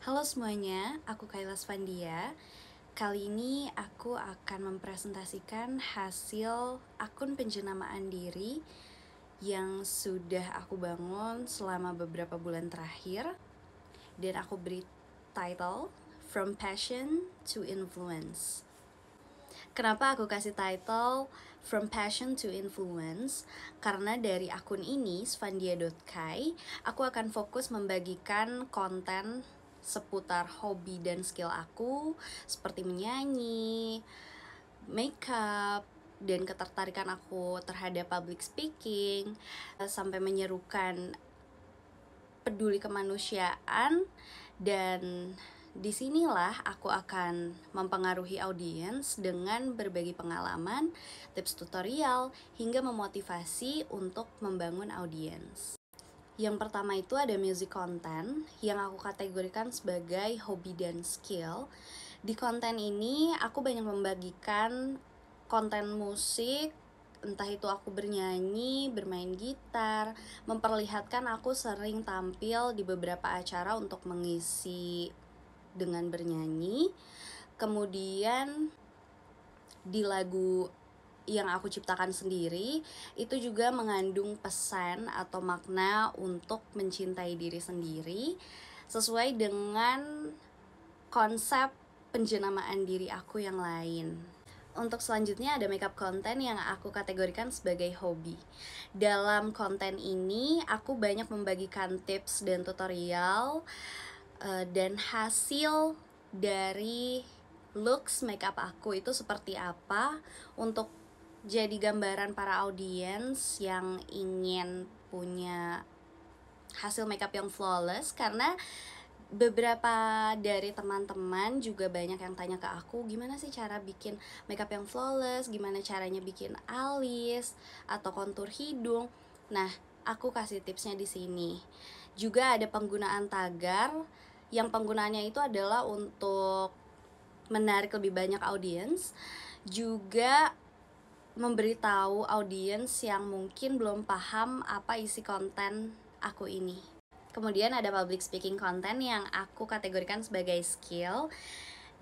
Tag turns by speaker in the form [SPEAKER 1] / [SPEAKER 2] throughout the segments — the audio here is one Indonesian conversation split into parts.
[SPEAKER 1] Halo semuanya, aku Kayla Svandia. Kali ini aku akan mempresentasikan hasil akun penjenamaan diri yang sudah aku bangun selama beberapa bulan terakhir. Dan aku beri title From Passion to Influence. Kenapa aku kasih title From Passion to Influence? Karena dari akun ini, svandia.kai, aku akan fokus membagikan konten seputar hobi dan skill aku, seperti menyanyi, makeup, dan ketertarikan aku terhadap public speaking, sampai menyerukan peduli kemanusiaan. Dan disinilah aku akan mempengaruhi audiens dengan berbagi pengalaman, tips tutorial, hingga memotivasi untuk membangun audiens. Yang pertama itu ada music content yang aku kategorikan sebagai hobi dan skill. Di konten ini aku banyak membagikan konten musik, entah itu aku bernyanyi, bermain gitar, memperlihatkan aku sering tampil di beberapa acara untuk mengisi dengan bernyanyi. Kemudian di lagu yang aku ciptakan sendiri itu juga mengandung pesan atau makna untuk mencintai diri sendiri sesuai dengan konsep penjenamaan diri aku yang lain. Untuk selanjutnya ada makeup konten yang aku kategorikan sebagai hobi. Dalam konten ini aku banyak membagikan tips dan tutorial dan hasil dari looks makeup aku itu seperti apa, untuk jadi gambaran para audiens yang ingin punya hasil makeup yang flawless. Karena beberapa dari teman-teman juga banyak yang tanya ke aku, gimana sih cara bikin makeup yang flawless, gimana caranya bikin alis atau kontur hidung. Nah, aku kasih tipsnya di sini. Juga ada penggunaan tagar yang penggunaannya itu adalah untuk menarik lebih banyak audiens, juga memberitahu audiens yang mungkin belum paham apa isi konten aku ini. Kemudian ada public speaking content yang aku kategorikan sebagai skill.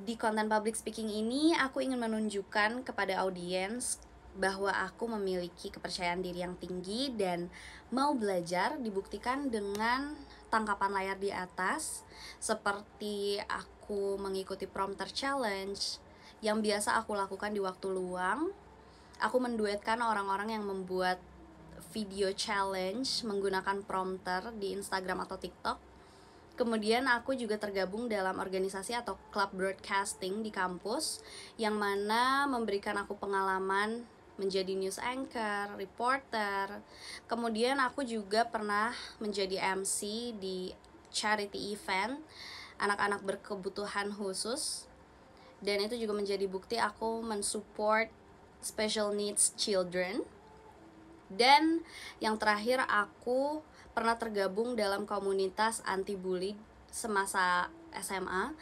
[SPEAKER 1] Di konten public speaking ini aku ingin menunjukkan kepada audiens bahwa aku memiliki kepercayaan diri yang tinggi dan mau belajar. Dibuktikan dengan tangkapan layar di atas, seperti aku mengikuti prompter challenge yang biasa aku lakukan di waktu luang. Aku menduetkan orang-orang yang membuat video challenge menggunakan prompter di Instagram atau TikTok. Kemudian aku juga tergabung dalam organisasi atau club broadcasting di kampus, yang mana memberikan aku pengalaman menjadi news anchor, reporter. Kemudian aku juga pernah menjadi MC di charity event anak-anak berkebutuhan khusus. Dan itu juga menjadi bukti aku mensupport special needs children. Dan yang terakhir, aku pernah tergabung dalam komunitas anti-bully semasa SMA.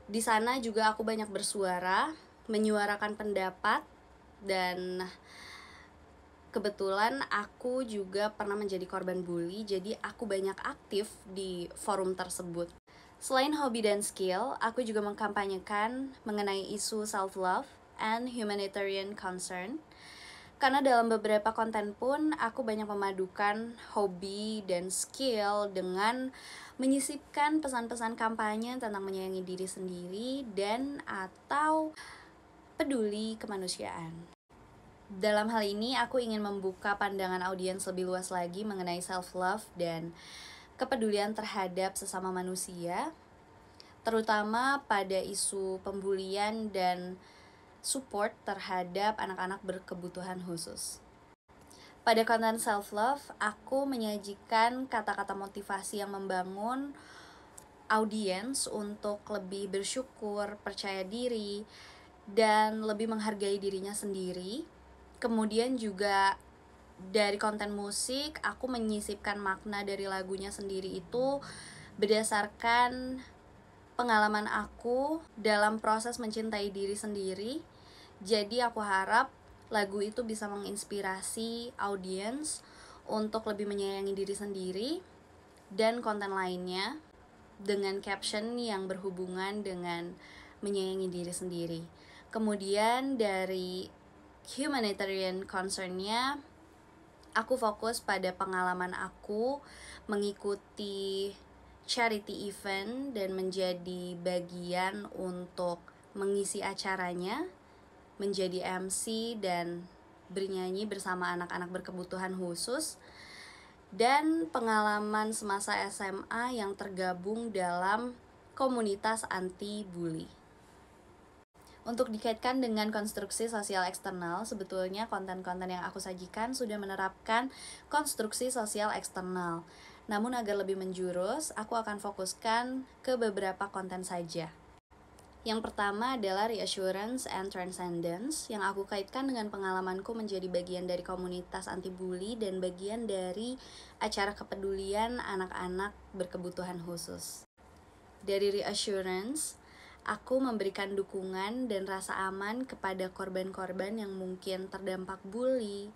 [SPEAKER 1] Di sana juga aku banyak bersuara, menyuarakan pendapat, dan kebetulan aku juga pernah menjadi korban bully, jadi aku banyak aktif di forum tersebut. Selain hobi dan skill, aku juga mengkampanyekan mengenai isu self-love and humanitarian concern. Karena dalam beberapa konten pun aku banyak memadukan hobi dan skill dengan menyisipkan pesan-pesan kampanye tentang menyayangi diri sendiri dan atau peduli kemanusiaan. Dalam hal ini aku ingin membuka pandangan audiens lebih luas lagi mengenai self-love dan kepedulian terhadap sesama manusia, terutama pada isu pembulian dan support terhadap anak-anak berkebutuhan khusus. Pada konten self-love, aku menyajikan kata-kata motivasi yang membangun audiens untuk lebih bersyukur, percaya diri, dan lebih menghargai dirinya sendiri. Kemudian juga dari konten musik, aku menyisipkan makna dari lagunya sendiri itu berdasarkan pengalaman aku dalam proses mencintai diri sendiri. Jadi aku harap lagu itu bisa menginspirasi audiens untuk lebih menyayangi diri sendiri. Dan konten lainnya dengan caption yang berhubungan dengan menyayangi diri sendiri. Kemudian dari humanitarian concern-nya, aku fokus pada pengalaman aku mengikuti charity event dan menjadi bagian untuk mengisi acaranya, menjadi MC dan bernyanyi bersama anak-anak berkebutuhan khusus, dan pengalaman semasa SMA yang tergabung dalam komunitas anti-bully. Untuk dikaitkan dengan konstruksi sosial eksternal, sebetulnya konten-konten yang aku sajikan sudah menerapkan konstruksi sosial eksternal. Namun agar lebih menjurus, aku akan fokuskan ke beberapa konten saja. Yang pertama adalah reassurance and transcendence, yang aku kaitkan dengan pengalamanku menjadi bagian dari komunitas anti-bully dan bagian dari acara kepedulian anak-anak berkebutuhan khusus. Dari reassurance, aku memberikan dukungan dan rasa aman kepada korban-korban yang mungkin terdampak bully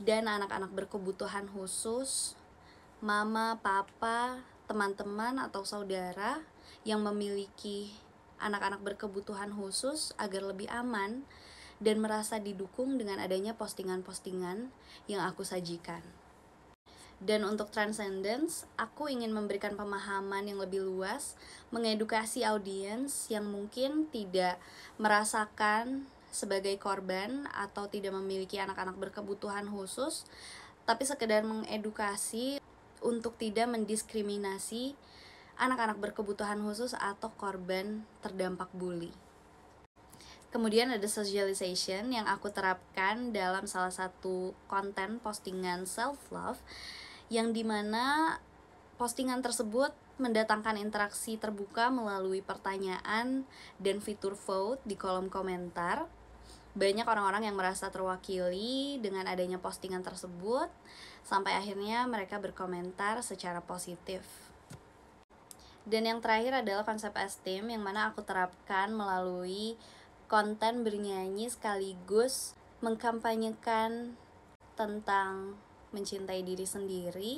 [SPEAKER 1] dan anak-anak berkebutuhan khusus, mama, papa, teman-teman atau saudara yang memiliki anak-anak berkebutuhan khusus agar lebih aman dan merasa didukung dengan adanya postingan-postingan yang aku sajikan. Dan untuk transcendence, aku ingin memberikan pemahaman yang lebih luas, mengedukasi audiens yang mungkin tidak merasakan sebagai korban atau tidak memiliki anak-anak berkebutuhan khusus, tapi sekedar mengedukasi untuk tidak mendiskriminasi anak-anak berkebutuhan khusus atau korban terdampak bully. Kemudian ada socialization yang aku terapkan dalam salah satu konten postingan self-love, yang dimana postingan tersebut mendatangkan interaksi terbuka melalui pertanyaan dan fitur vote di kolom komentar. Banyak orang-orang yang merasa terwakili dengan adanya postingan tersebut, sampai akhirnya mereka berkomentar secara positif. Dan yang terakhir adalah konsep esteem, yang mana aku terapkan melalui konten bernyanyi sekaligus mengkampanyekan tentang mencintai diri sendiri.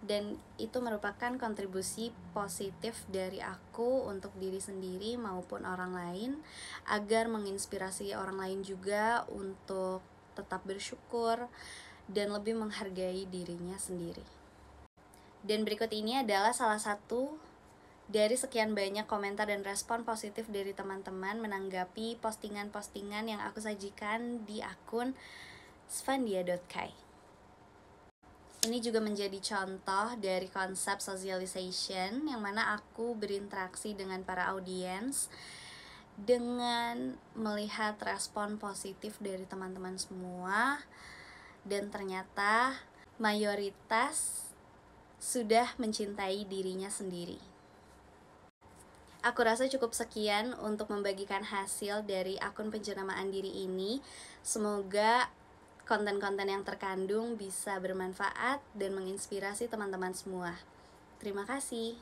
[SPEAKER 1] Dan itu merupakan kontribusi positif dari aku untuk diri sendiri maupun orang lain, agar menginspirasi orang lain juga untuk tetap bersyukur dan lebih menghargai dirinya sendiri. Dan berikut ini adalah salah satu dari sekian banyak komentar dan respon positif dari teman-teman menanggapi postingan-postingan yang aku sajikan di akun svandia.kai. Ini juga menjadi contoh dari konsep socialization, yang mana aku berinteraksi dengan para audiens dengan melihat respon positif dari teman-teman semua, dan ternyata mayoritas sudah mencintai dirinya sendiri. Aku rasa cukup sekian untuk membagikan hasil dari akun penjenamaan diri ini. Semoga konten-konten yang terkandung bisa bermanfaat dan menginspirasi teman-teman semua. Terima kasih.